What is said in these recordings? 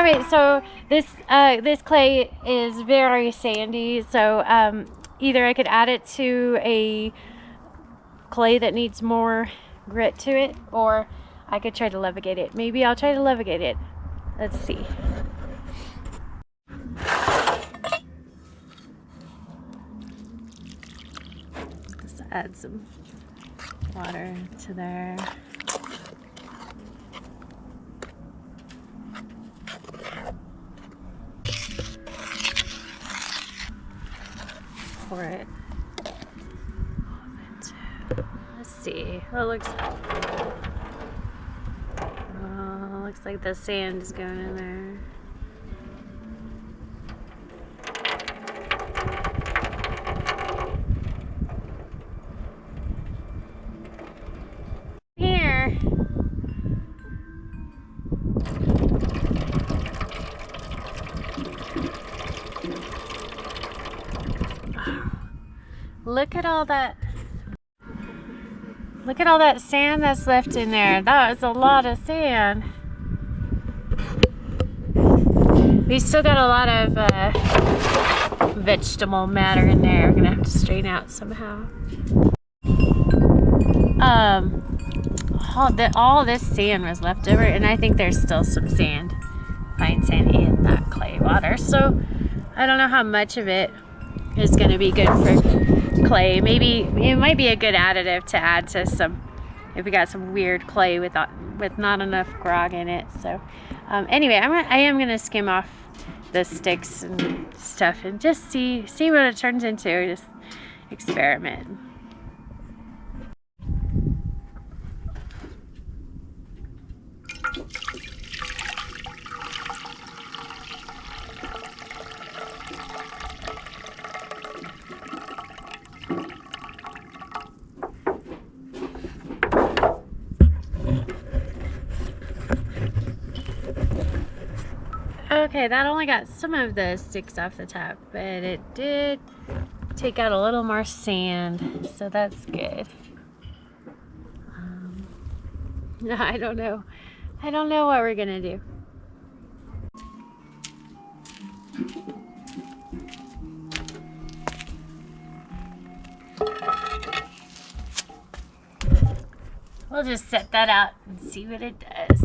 Alright, so this clay is very sandy, so either I could add it to a clay that needs more grit to it, or I could try to levitate it. Maybe I'll try to levitate it. Let's see. Just add some water to there. Pour it. Let's see. Oh, looks like the sand is going in there. Here. Look at all that. Look at all that sand that's left in there. That was a lot of sand. We still got a lot of vegetable matter in there. We're gonna have to straighten out somehow. All this sand was left over, and I think there's still some sand, fine sand in that clay water. So I don't know how much of it is gonna be good for clay. Maybe it might be a good additive to add to some, if we got some weird clay with not enough grog in it. So anyway, I am gonna skim off the sticks and stuff and just see what it turns into. Just experiment. Okay, that only got some of the sticks off the top, but it did take out a little more sand, so that's good. I don't know. I don't know what we're gonna do. We'll just set that out and see what it does.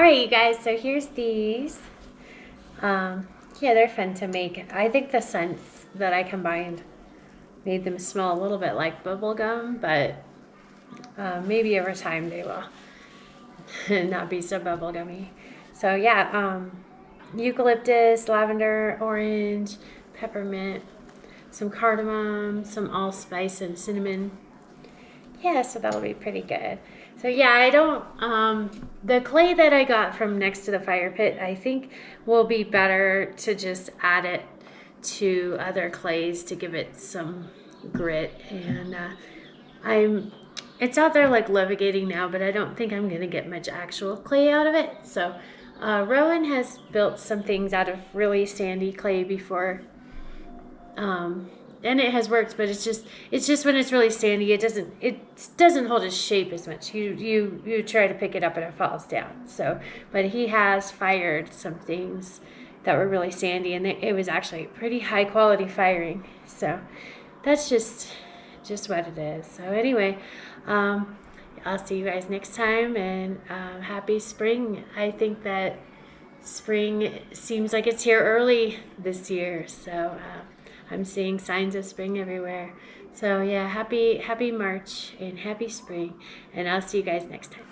right, you guys, so here's these. Yeah, they're fun to make. I think the scents that I combined made them smell a little bit like bubble gum, but maybe over time they will not be so bubble gummy. So yeah, eucalyptus, lavender, orange, peppermint, some cardamom, some allspice and cinnamon. Yeah, so that'll be pretty good. So yeah, I don't, the clay that I got from next to the fire pit, I think will be better to just add it to other clays to give it some grit. And it's out there like levigating now, but I don't think I'm gonna get much actual clay out of it. So Rowan has built some things out of really sandy clay before. And it has worked, but it's just when it's really sandy, it doesn't hold its shape as much. You try to pick it up and it falls down. So, but he has fired some things that were really sandy, and it was actually pretty high quality firing. So that's just what it is. So anyway, I'll see you guys next time, and happy spring. I think that spring seems like it's here early this year. So. I'm seeing signs of spring everywhere. So yeah, happy March and happy spring. And I'll see you guys next time.